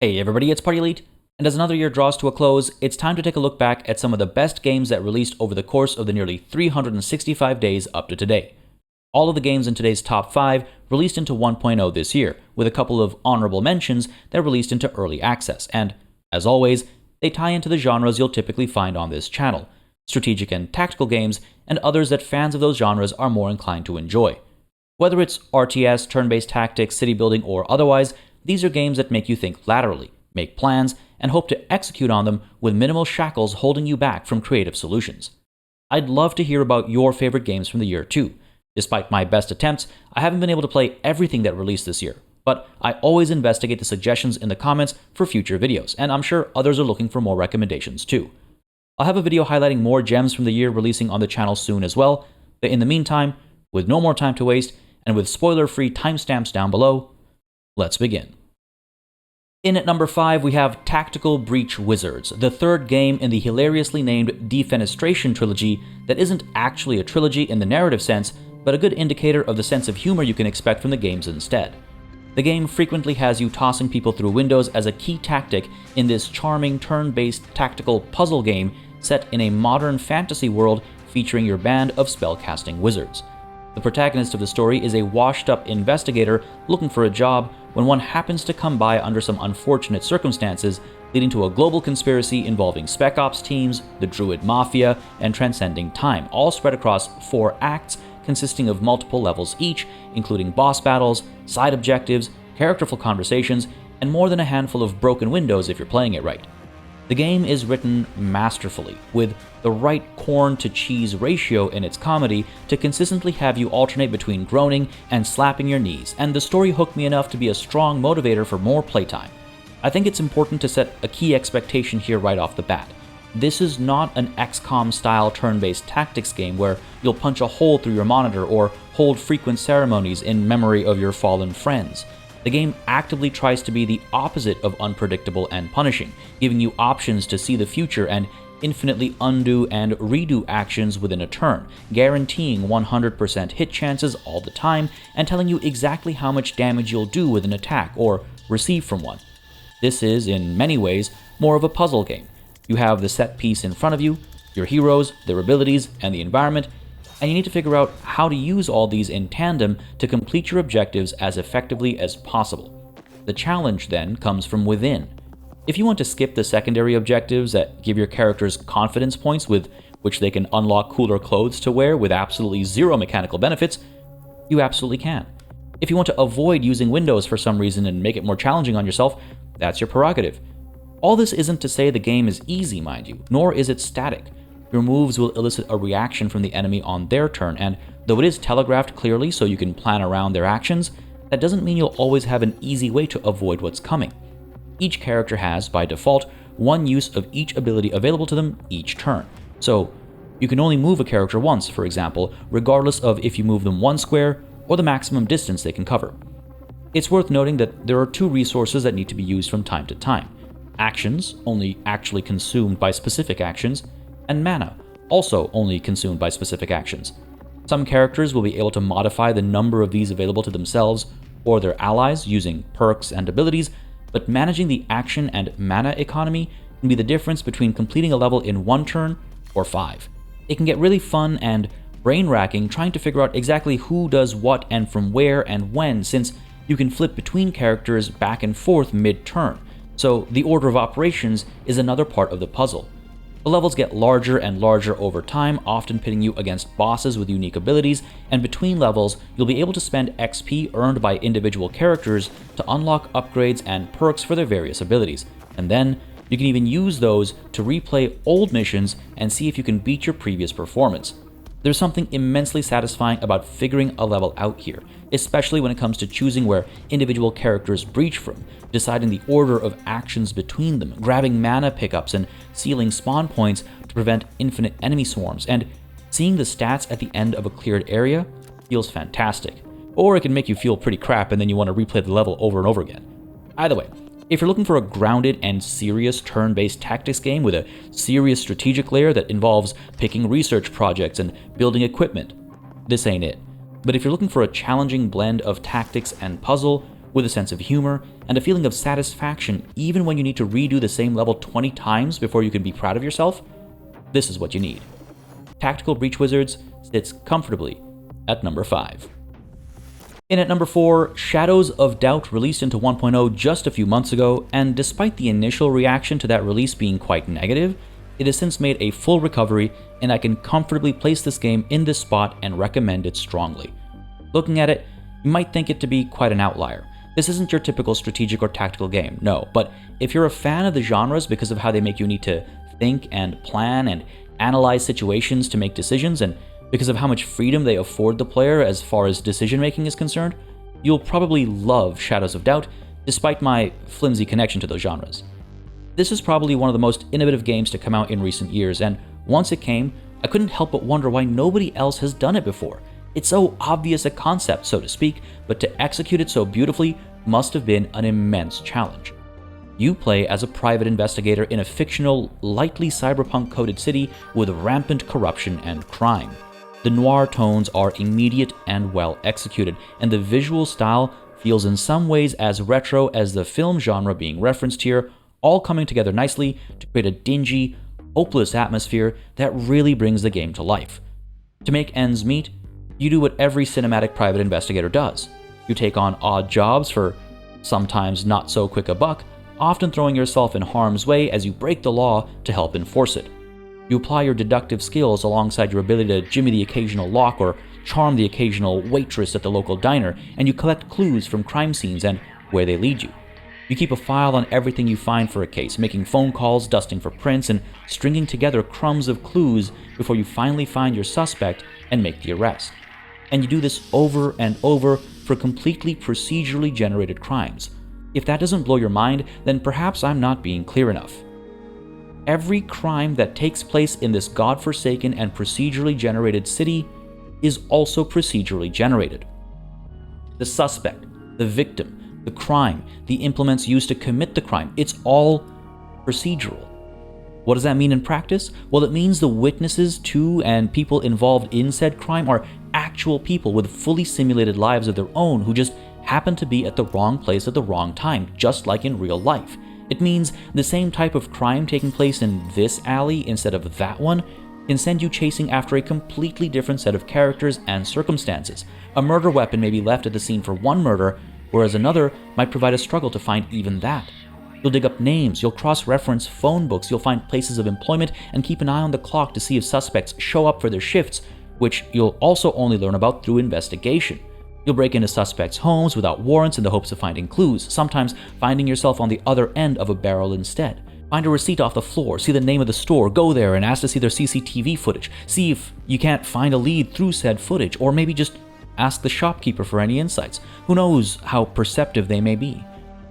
Hey everybody, it's PartyElite, and as another year draws to a close, it's time to take a look back at some of the best games that released over the course of the nearly 365 days up to today. All of the games in today's top 5 released into 1.0 this year, with a couple of honorable mentions that released into early access, and, as always, they tie into the genres you'll typically find on this channel, strategic and tactical games, and others that fans of those genres are more inclined to enjoy. Whether it's RTS, turn-based tactics, city building, or otherwise, these are games that make you think laterally, make plans, and hope to execute on them with minimal shackles holding you back from creative solutions. I'd love to hear about your favorite games from the year too. Despite my best attempts, I haven't been able to play everything that released this year, but I always investigate the suggestions in the comments for future videos, and I'm sure others are looking for more recommendations too. I'll have a video highlighting more gems from the year releasing on the channel soon as well, but in the meantime, with no more time to waste, and with spoiler-free timestamps down below, let's begin. In at number 5, we have Tactical Breach Wizards, the third game in the hilariously named Defenestration trilogy that isn't actually a trilogy in the narrative sense, but a good indicator of the sense of humor you can expect from the games instead. The game frequently has you tossing people through windows as a key tactic in this charming turn-based tactical puzzle game set in a modern fantasy world featuring your band of spellcasting wizards. The protagonist of the story is a washed-up investigator looking for a job when one happens to come by under some unfortunate circumstances, leading to a global conspiracy involving spec ops teams, the Druid Mafia, and transcending time, all spread across 4 acts consisting of multiple levels each, including boss battles, side objectives, characterful conversations, and more than a handful of broken windows if you're playing it right. The game is written masterfully, with the right corn-to-cheese ratio in its comedy to consistently have you alternate between groaning and slapping your knees, and the story hooked me enough to be a strong motivator for more playtime. I think it's important to set a key expectation here right off the bat. This is not an XCOM-style turn-based tactics game where you'll punch a hole through your monitor or hold frequent ceremonies in memory of your fallen friends. The game actively tries to be the opposite of unpredictable and punishing, giving you options to see the future and infinitely undo and redo actions within a turn, guaranteeing 100% hit chances all the time and telling you exactly how much damage you'll do with an attack or receive from one. This is, in many ways, more of a puzzle game. You have the set piece in front of you, your heroes, their abilities, and the environment, and you need to figure out how to use all these in tandem to complete your objectives as effectively as possible. The challenge then comes from within. If you want to skip the secondary objectives that give your characters confidence points with which they can unlock cooler clothes to wear with absolutely zero mechanical benefits, you absolutely can. If you want to avoid using windows for some reason and make it more challenging on yourself, that's your prerogative. All this isn't to say the game is easy, mind you, nor is it static. Your moves will elicit a reaction from the enemy on their turn, and though it is telegraphed clearly so you can plan around their actions, that doesn't mean you'll always have an easy way to avoid what's coming. Each character has, by default, one use of each ability available to them each turn. So, you can only move a character once, for example, regardless of if you move them 1 square or the maximum distance they can cover. It's worth noting that there are 2 resources that need to be used from time to time. Actions, only actually consumed by specific actions, and mana, also only consumed by specific actions. Some characters will be able to modify the number of these available to themselves or their allies using perks and abilities, but managing the action and mana economy can be the difference between completing a level in 1 turn or 5. It can get really fun and brain-racking trying to figure out exactly who does what and from where and when, since you can flip between characters back and forth mid-turn, so the order of operations is another part of the puzzle. The levels get larger and larger over time, often pitting you against bosses with unique abilities, and between levels, you'll be able to spend XP earned by individual characters to unlock upgrades and perks for their various abilities. And then, you can even use those to replay old missions and see if you can beat your previous performance. There's something immensely satisfying about figuring a level out here, especially when it comes to choosing where individual characters breach from, deciding the order of actions between them, grabbing mana pickups, and sealing spawn points to prevent infinite enemy swarms, and seeing the stats at the end of a cleared area feels fantastic. Or it can make you feel pretty crap and then you want to replay the level over and over again. Either way, if you're looking for a grounded and serious turn-based tactics game with a serious strategic layer that involves picking research projects and building equipment, this ain't it. But if you're looking for a challenging blend of tactics and puzzle, with a sense of humor, and a feeling of satisfaction even when you need to redo the same level 20 times before you can be proud of yourself, this is what you need. Tactical Breach Wizards sits comfortably at number 5. In at number 4, Shadows of Doubt released into 1.0 just a few months ago, and despite the initial reaction to that release being quite negative, it has since made a full recovery, and I can comfortably place this game in this spot and recommend it strongly. Looking at it, you might think it to be quite an outlier. This isn't your typical strategic or tactical game, no, but if you're a fan of the genres because of how they make you need to think and plan and analyze situations to make decisions, and because of how much freedom they afford the player as far as decision-making is concerned, you'll probably love Shadows of Doubt, despite my flimsy connection to those genres. This is probably one of the most innovative games to come out in recent years, and once it came, I couldn't help but wonder why nobody else has done it before. It's so obvious a concept, so to speak, but to execute it so beautifully must have been an immense challenge. You play as a private investigator in a fictional, lightly cyberpunk-coded city with rampant corruption and crime. The noir tones are immediate and well executed, and the visual style feels in some ways as retro as the film genre being referenced here, all coming together nicely to create a dingy, hopeless atmosphere that really brings the game to life. To make ends meet, you do what every cinematic private investigator does. You take on odd jobs for sometimes not so quick a buck, often throwing yourself in harm's way as you break the law to help enforce it. You apply your deductive skills alongside your ability to jimmy the occasional lock or charm the occasional waitress at the local diner, and you collect clues from crime scenes and where they lead you. You keep a file on everything you find for a case, making phone calls, dusting for prints, and stringing together crumbs of clues before you finally find your suspect and make the arrest. And you do this over and over for completely procedurally generated crimes. If that doesn't blow your mind, then perhaps I'm not being clear enough. Every crime that takes place in this godforsaken and procedurally generated city is also procedurally generated. The suspect, the victim, the crime, the implements used to commit the crime, it's all procedural. What does that mean in practice? Well, it means the witnesses to and people involved in said crime are actual people with fully simulated lives of their own who just happen to be at the wrong place at the wrong time, just like in real life. It means the same type of crime taking place in this alley instead of that one can send you chasing after a completely different set of characters and circumstances. A murder weapon may be left at the scene for one murder, whereas another might provide a struggle to find even that. You'll dig up names, you'll cross-reference phone books, you'll find places of employment, and keep an eye on the clock to see if suspects show up for their shifts, which you'll also only learn about through investigation. You'll break into suspects' homes without warrants in the hopes of finding clues, sometimes finding yourself on the other end of a barrel instead. Find a receipt off the floor, see the name of the store, go there and ask to see their CCTV footage, see if you can't find a lead through said footage, or maybe just ask the shopkeeper for any insights. Who knows how perceptive they may be.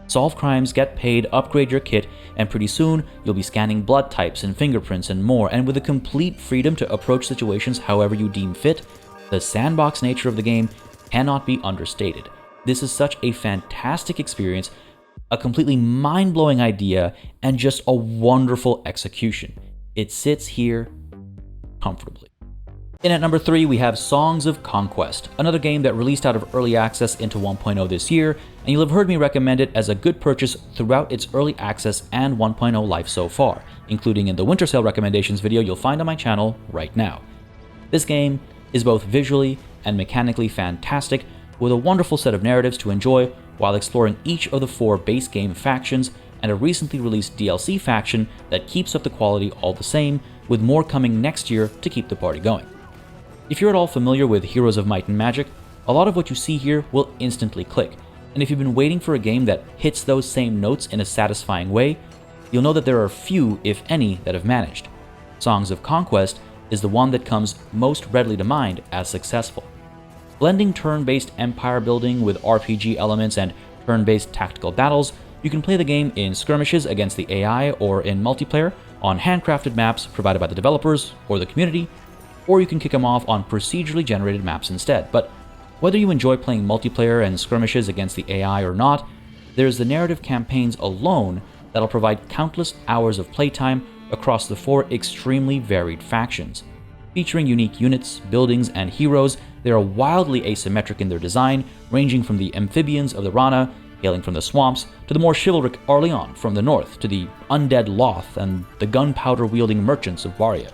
Solve crimes, get paid, upgrade your kit, and pretty soon you'll be scanning blood types and fingerprints and more, and with a complete freedom to approach situations however you deem fit, the sandbox nature of the game cannot be understated. This is such a fantastic experience, a completely mind-blowing idea, and just a wonderful execution. It sits here comfortably. In at number 3, we have Songs of Conquest, another game that released out of early access into 1.0 this year, and you'll have heard me recommend it as a good purchase throughout its early access and 1.0 life so far, including in the Winter Sale recommendations video you'll find on my channel right now. This game is both visually and mechanically fantastic, with a wonderful set of narratives to enjoy while exploring each of the 4 base game factions and a recently released DLC faction that keeps up the quality all the same, with more coming next year to keep the party going. If you're at all familiar with Heroes of Might and Magic, a lot of what you see here will instantly click, and if you've been waiting for a game that hits those same notes in a satisfying way, you'll know that there are few, if any, that have managed. Songs of Conquest is the one that comes most readily to mind as successful. Blending turn-based empire building with RPG elements and turn-based tactical battles, you can play the game in skirmishes against the AI or in multiplayer on handcrafted maps provided by the developers or the community, or you can kick them off on procedurally generated maps instead. But whether you enjoy playing multiplayer and skirmishes against the AI or not, there's the narrative campaigns alone that'll provide countless hours of playtime across the 4 extremely varied factions. Featuring unique units, buildings, and heroes, they are wildly asymmetric in their design, ranging from the amphibians of the Rana hailing from the swamps, to the more chivalric Orleans from the north, to the undead Loth and the gunpowder-wielding merchants of Varia.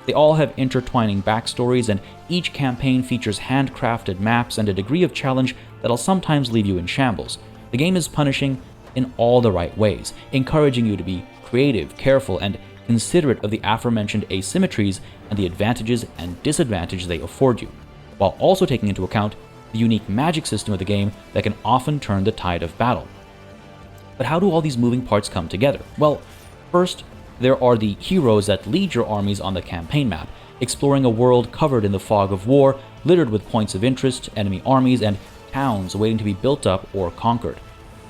They all have intertwining backstories, and each campaign features handcrafted maps and a degree of challenge that'll sometimes leave you in shambles. The game is punishing in all the right ways, encouraging you to be creative, careful, and considerate of the aforementioned asymmetries and the advantages and disadvantages they afford you, while also taking into account the unique magic system of the game that can often turn the tide of battle. But how do all these moving parts come together? Well, first, there are the heroes that lead your armies on the campaign map, exploring a world covered in the fog of war, littered with points of interest, enemy armies, and towns waiting to be built up or conquered.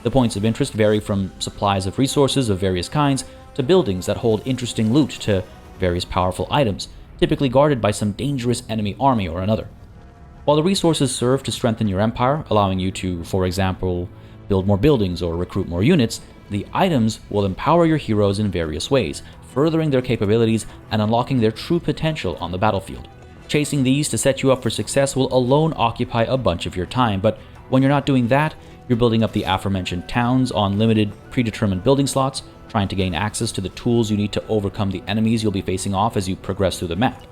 The points of interest vary from supplies of resources of various kinds to buildings that hold interesting loot to various powerful items, typically guarded by some dangerous enemy army or another. While the resources serve to strengthen your empire, allowing you to, for example, build more buildings or recruit more units, the items will empower your heroes in various ways, furthering their capabilities and unlocking their true potential on the battlefield. Chasing these to set you up for success will alone occupy a bunch of your time, but when you're not doing that, you're building up the aforementioned towns on limited, predetermined building slots, trying to gain access to the tools you need to overcome the enemies you'll be facing off as you progress through the map.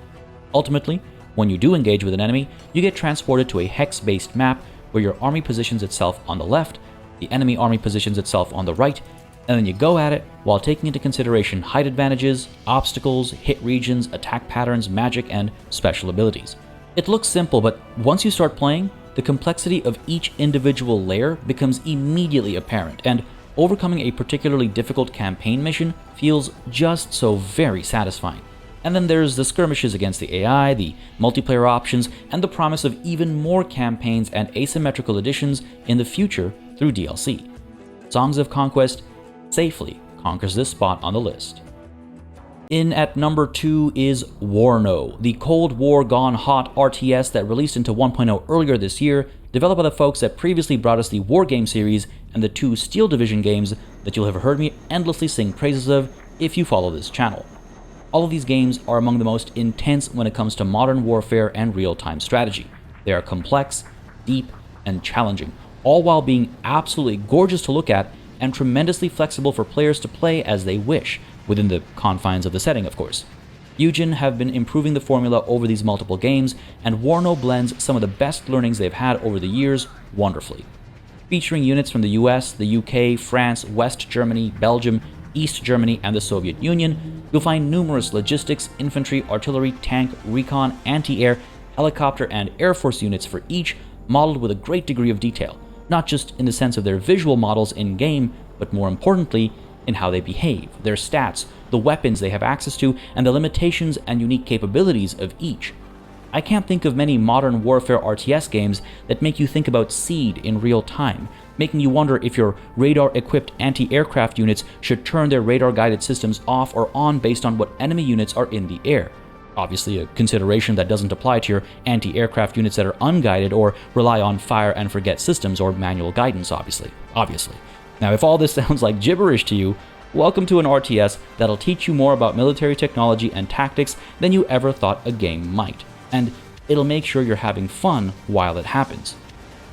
Ultimately, when you do engage with an enemy, you get transported to a hex-based map where your army positions itself on the left, the enemy army positions itself on the right, and then you go at it while taking into consideration height advantages, obstacles, hit regions, attack patterns, magic, and special abilities. It looks simple, but once you start playing, the complexity of each individual layer becomes immediately apparent, and overcoming a particularly difficult campaign mission feels just so very satisfying. And then there's the skirmishes against the AI, the multiplayer options, and the promise of even more campaigns and asymmetrical additions in the future through DLC. Songs of Conquest safely conquers this spot on the list. In at number 2 is Warno, the Cold War Gone Hot RTS that released into 1.0 earlier this year, developed by the folks that previously brought us the War Game series and the 2 Steel Division games that you'll have heard me endlessly sing praises of if you follow this channel. All of these games are among the most intense when it comes to modern warfare and real-time strategy. They are complex, deep, and challenging, all while being absolutely gorgeous to look at and tremendously flexible for players to play as they wish, within the confines of the setting, of course. Eugen have been improving the formula over these multiple games, and Warno blends some of the best learnings they've had over the years wonderfully. Featuring units from the US, the UK, France, West Germany, Belgium, East Germany, and the Soviet Union, you'll find numerous logistics, infantry, artillery, tank, recon, anti-air, helicopter, and air force units for each, modeled with a great degree of detail, not just in the sense of their visual models in-game, but more importantly, in how they behave, their stats, the weapons they have access to, and the limitations and unique capabilities of each. I can't think of many modern warfare RTS games that make you think about seed in real time, making you wonder if your radar-equipped anti-aircraft units should turn their radar-guided systems off or on based on what enemy units are in the air. Obviously a consideration that doesn't apply to your anti-aircraft units that are unguided or rely on fire-and-forget systems or manual guidance, obviously. Now, if all this sounds like gibberish to you, welcome to an RTS that'll teach you more about military technology and tactics than you ever thought a game might. And it'll make sure you're having fun while it happens.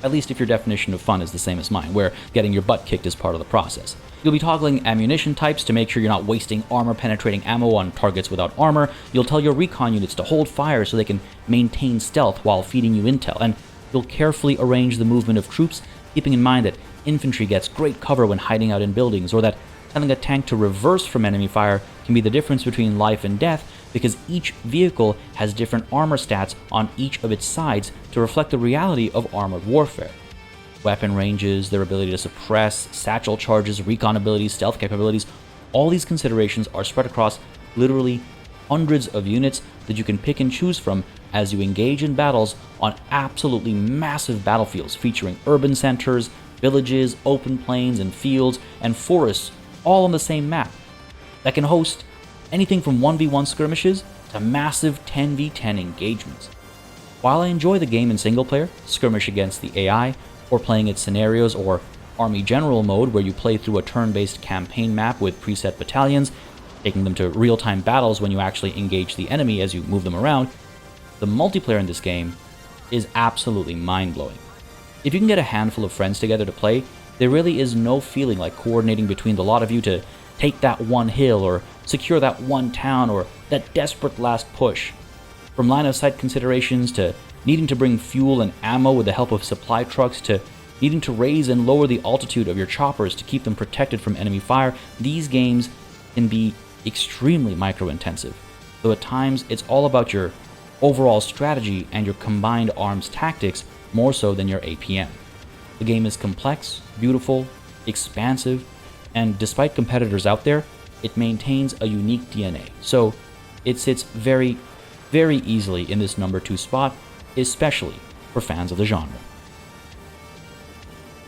At least if your definition of fun is the same as mine, where getting your butt kicked is part of the process. You'll be toggling ammunition types to make sure you're not wasting armor-penetrating ammo on targets without armor. You'll tell your recon units to hold fire so they can maintain stealth while feeding you intel, and you'll carefully arrange the movement of troops, keeping in mind that infantry gets great cover when hiding out in buildings, or that telling a tank to reverse from enemy fire can be the difference between life and death, because each vehicle has different armor stats on each of its sides to reflect the reality of armored warfare. Weapon ranges, their ability to suppress, satchel charges, recon abilities, stealth capabilities, all these considerations are spread across literally hundreds of units that you can pick and choose from as you engage in battles on absolutely massive battlefields featuring urban centers, villages, open plains and fields, and forests all on the same map that can host anything from 1v1 skirmishes to massive 10v10 engagements. While I enjoy the game in single player, skirmish against the AI, or playing its scenarios, or Army General mode where you play through a turn-based campaign map with preset battalions, taking them to real-time battles when you actually engage the enemy as you move them around, the multiplayer in this game is absolutely mind-blowing. If you can get a handful of friends together to play, There really is no feeling like coordinating between the lot of you to take that one hill or secure that one town or that desperate last push. From line of sight considerations to needing to bring fuel and ammo with the help of supply trucks to needing to raise and lower the altitude of your choppers to keep them protected from enemy fire, these games can be extremely micro-intensive. Though at times it's all about your overall strategy and your combined arms tactics more so than your APM. The game is complex, beautiful, expansive, and despite competitors out there, it maintains a unique DNA. So it sits very, very easily in this number 2 spot, especially for fans of the genre.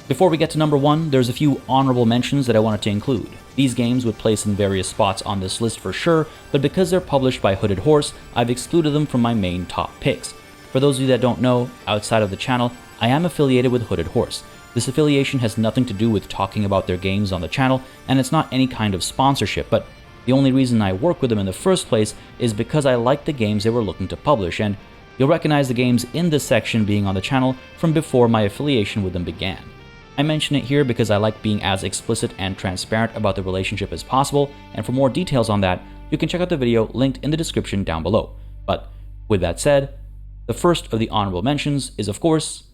Before we get to number 1, there's a few honorable mentions that I wanted to include. These games would place in various spots on this list for sure, but because they're published by Hooded Horse, I've excluded them from my main top picks. For those of you that don't know, outside of the channel, I am affiliated with Hooded Horse. This affiliation has nothing to do with talking about their games on the channel, and it's not any kind of sponsorship, but the only reason I work with them in the first place is because I like the games they were looking to publish, and you'll recognize the games in this section being on the channel from before my affiliation with them began. I mention it here because I like being as explicit and transparent about the relationship as possible, and for more details on that, you can check out the video linked in the description down below. But with that said, the first of the honorable mentions is, of course,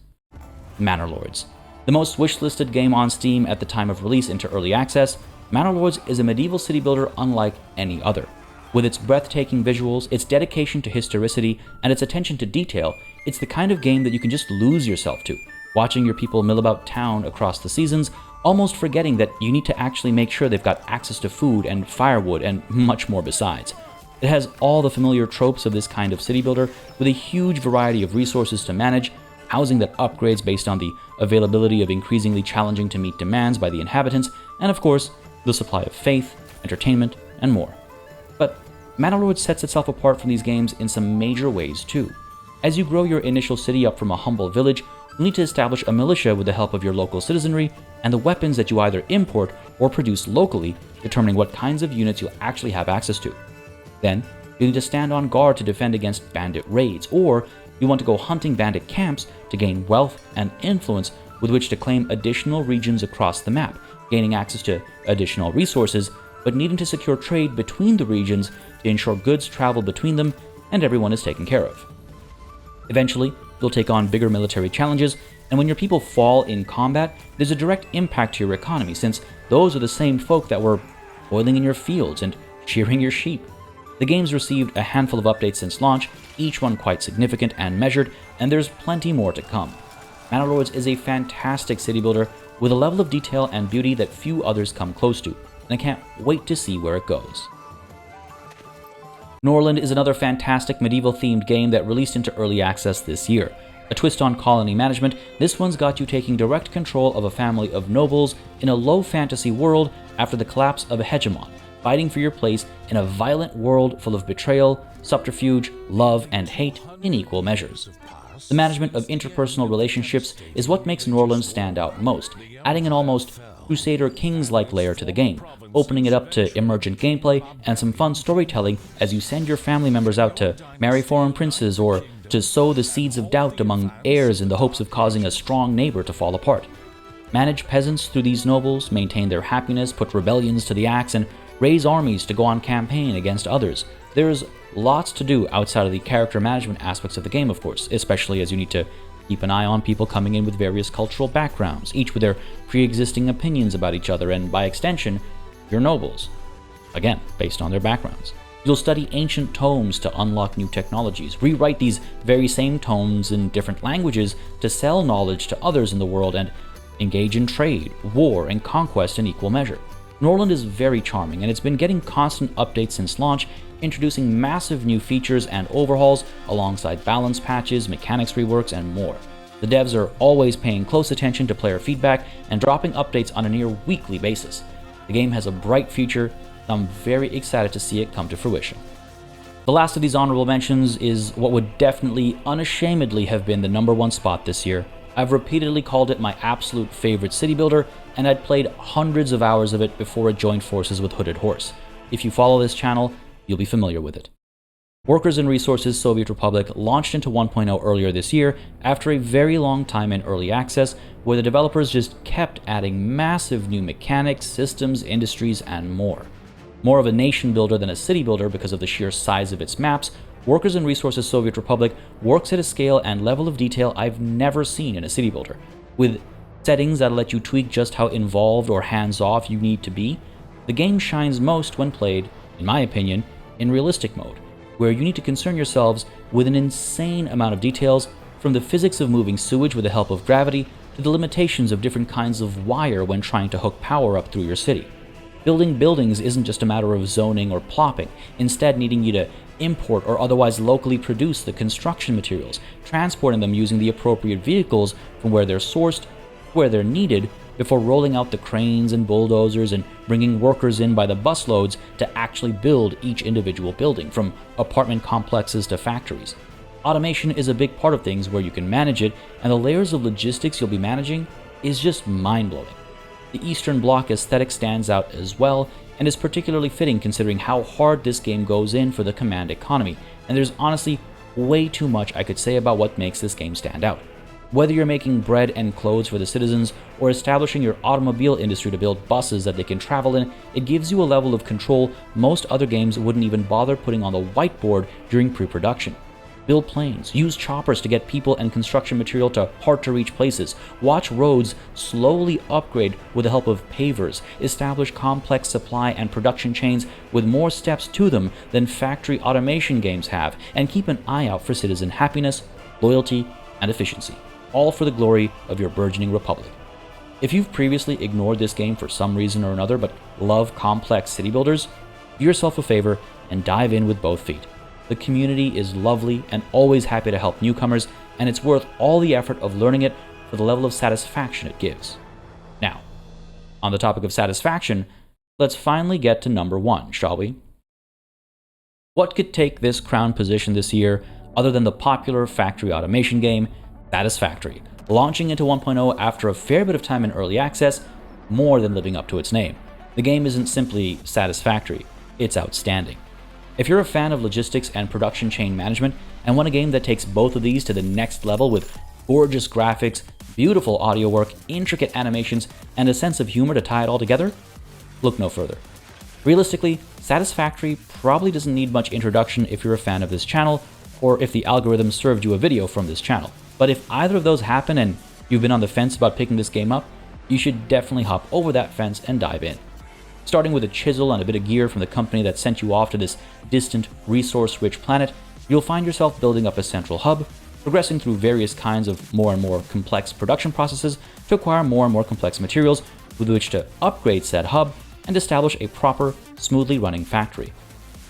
Manor Lords. The most wishlisted game on Steam at the time of release into early access, Manor Lords is a medieval city builder unlike any other. With its breathtaking visuals, its dedication to historicity, and its attention to detail, it's the kind of game that you can just lose yourself to, watching your people mill about town across the seasons, almost forgetting that you need to actually make sure they've got access to food and firewood and much more besides. It has all the familiar tropes of this kind of city builder, with a huge variety of resources to manage, housing that upgrades based on the availability of increasingly challenging to meet demands by the inhabitants, and of course, the supply of faith, entertainment, and more. But Manor Lords sets itself apart from these games in some major ways too. As you grow your initial city up from a humble village, you'll need to establish a militia with the help of your local citizenry and the weapons that you either import or produce locally, determining what kinds of units you'll actually have access to. Then, you'll need to stand on guard to defend against bandit raids, or you want to go hunting bandit camps to gain wealth and influence with which to claim additional regions across the map, gaining access to additional resources, but needing to secure trade between the regions to ensure goods travel between them and everyone is taken care of. Eventually, you'll take on bigger military challenges, and when your people fall in combat, there's a direct impact to your economy, since those are the same folk that were toiling in your fields and shearing your sheep. The game's received a handful of updates since launch, each one quite significant and measured, and there's plenty more to come. Manor Lords is a fantastic city builder with a level of detail and beauty that few others come close to, and I can't wait to see where it goes. Norland is another fantastic medieval-themed game that released into early access this year. A twist on colony management, this one's got you taking direct control of a family of nobles in a low fantasy world after the collapse of a hegemon, fighting for your place in a violent world full of betrayal, subterfuge, love, and hate in equal measures. The management of interpersonal relationships is what makes Norland stand out most, adding an almost Crusader Kings-like layer to the game, opening it up to emergent gameplay and some fun storytelling as you send your family members out to marry foreign princes or to sow the seeds of doubt among heirs in the hopes of causing a strong neighbor to fall apart. Manage peasants through these nobles, maintain their happiness, put rebellions to the axe, and raise armies to go on campaign against others. There's lots to do outside of the character management aspects of the game, of course, especially as you need to keep an eye on people coming in with various cultural backgrounds, each with their pre-existing opinions about each other and, by extension, your nobles. Again, based on their backgrounds. You'll study ancient tomes to unlock new technologies, rewrite these very same tomes in different languages to sell knowledge to others in the world, and engage in trade, war, and conquest in equal measure. Norland is very charming, and it's been getting constant updates since launch, introducing massive new features and overhauls alongside balance patches, mechanics reworks, and more. The devs are always paying close attention to player feedback and dropping updates on a near weekly basis. The game has a bright future, and I'm very excited to see it come to fruition. The last of these honorable mentions is what would definitely, unashamedly have been the number 1 spot this year. I've repeatedly called it my absolute favorite city builder, and I'd played hundreds of hours of it before it joined forces with Hooded Horse. If you follow this channel, you'll be familiar with it. Workers and Resources Soviet Republic launched into 1.0 earlier this year after a very long time in early access, where the developers just kept adding massive new mechanics, systems, industries, and more. More of a nation builder than a city builder because of the sheer size of its maps, Workers and Resources Soviet Republic works at a scale and level of detail I've never seen in a city builder, with settings that'll let you tweak just how involved or hands-off you need to be. The game shines most when played, in my opinion, in realistic mode, where you need to concern yourselves with an insane amount of details, from the physics of moving sewage with the help of gravity to the limitations of different kinds of wire when trying to hook power up through your city. Building buildings isn't just a matter of zoning or plopping, instead needing you to import or otherwise locally produce the construction materials, transporting them using the appropriate vehicles from where they're sourced, where they're needed, before rolling out the cranes and bulldozers and bringing workers in by the busloads to actually build each individual building, from apartment complexes to factories. Automation is a big part of things where you can manage it, and the layers of logistics you'll be managing is just mind-blowing. The Eastern Bloc aesthetic stands out as well, and is particularly fitting considering how hard this game goes in for the command economy, and there's honestly way too much I could say about what makes this game stand out. Whether you're making bread and clothes for the citizens, or establishing your automobile industry to build buses that they can travel in, it gives you a level of control most other games wouldn't even bother putting on the whiteboard during pre-production. Build planes, use choppers to get people and construction material to hard-to-reach places, watch roads slowly upgrade with the help of pavers, establish complex supply and production chains with more steps to them than factory automation games have, and keep an eye out for citizen happiness, loyalty, and efficiency, all for the glory of your burgeoning republic. If you've previously ignored this game for some reason or another but love complex city builders, do yourself a favor and dive in with both feet. The community is lovely and always happy to help newcomers, and it's worth all the effort of learning it for the level of satisfaction it gives. Now, on the topic of satisfaction, let's finally get to number 1, shall we? What could take this crown position this year other than the popular factory automation game, Satisfactory, launching into 1.0 after a fair bit of time in early access, more than living up to its name. The game isn't simply satisfactory, it's outstanding. If you're a fan of logistics and production chain management and want a game that takes both of these to the next level with gorgeous graphics, beautiful audio work, intricate animations, and a sense of humor to tie it all together, look no further. Realistically, Satisfactory probably doesn't need much introduction if you're a fan of this channel, or if the algorithm served you a video from this channel. But if either of those happen and you've been on the fence about picking this game up, you should definitely hop over that fence and dive in. Starting with a chisel and a bit of gear from the company that sent you off to this distant, resource-rich planet, you'll find yourself building up a central hub, progressing through various kinds of more and more complex production processes to acquire more and more complex materials with which to upgrade said hub and establish a proper, smoothly running factory.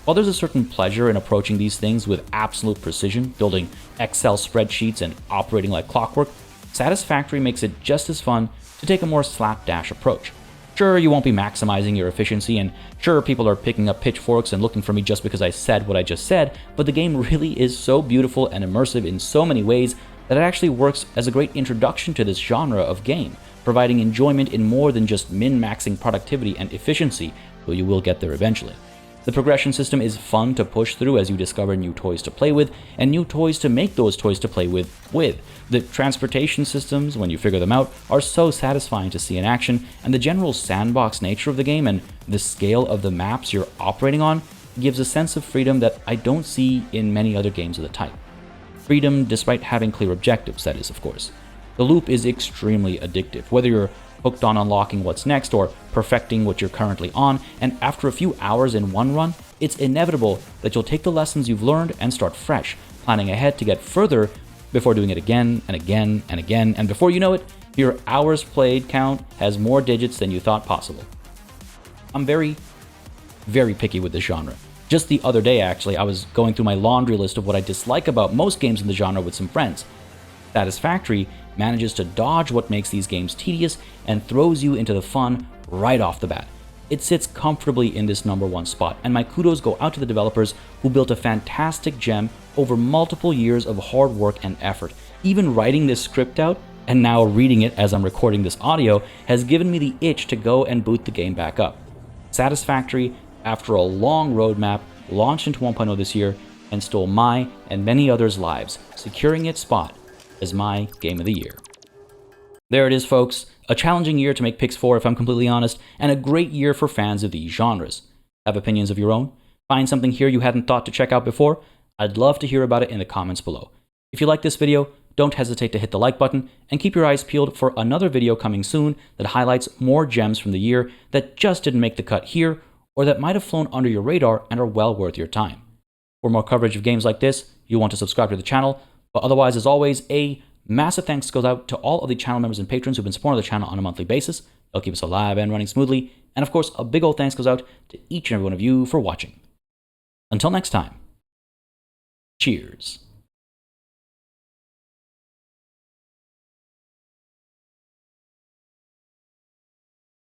While there's a certain pleasure in approaching these things with absolute precision, building Excel spreadsheets and operating like clockwork, Satisfactory makes it just as fun to take a more slapdash approach. Sure, you won't be maximizing your efficiency, and sure, people are picking up pitchforks and looking for me just because I said what I just said, but the game really is so beautiful and immersive in so many ways that it actually works as a great introduction to this genre of game, providing enjoyment in more than just min-maxing productivity and efficiency, though you will get there eventually. The progression system is fun to push through as you discover new toys to play with, and new toys to make those toys to play with. The transportation systems, when you figure them out, are so satisfying to see in action, and the general sandbox nature of the game and the scale of the maps you're operating on gives a sense of freedom that I don't see in many other games of the type. Freedom despite having clear objectives, that is, of course. The loop is extremely addictive, whether you're hooked on unlocking what's next or perfecting what you're currently on, and after a few hours in one run, it's inevitable that you'll take the lessons you've learned and start fresh, planning ahead to get further before doing it again and again and again, and before you know it, your hours played count has more digits than you thought possible. I'm very, very picky with this genre. Just the other day, actually, I was going through my laundry list of what I dislike about most games in the genre with some friends. Satisfactory manages to dodge what makes these games tedious and throws you into the fun right off the bat. It sits comfortably in this number 1 spot, and my kudos go out to the developers who built a fantastic gem over multiple years of hard work and effort. Even writing this script out, and now reading it as I'm recording this audio, has given me the itch to go and boot the game back up. Satisfactory, after a long roadmap, launched into 1.0 this year, and stole my and many others' lives, securing its spot as my Game of the Year. There it is, folks. A challenging year to make picks for, if I'm completely honest, and a great year for fans of these genres. Have opinions of your own? Find something here you hadn't thought to check out before? I'd love to hear about it in the comments below. If you like this video, don't hesitate to hit the like button and keep your eyes peeled for another video coming soon that highlights more gems from the year that just didn't make the cut here or that might have flown under your radar and are well worth your time. For more coverage of games like this, you'll want to subscribe to the channel, but otherwise, as always, a massive thanks goes out to all of the channel members and patrons who've been supporting the channel on a monthly basis. They'll keep us alive and running smoothly. And of course, a big old thanks goes out to each and every one of you for watching. Until next time, cheers.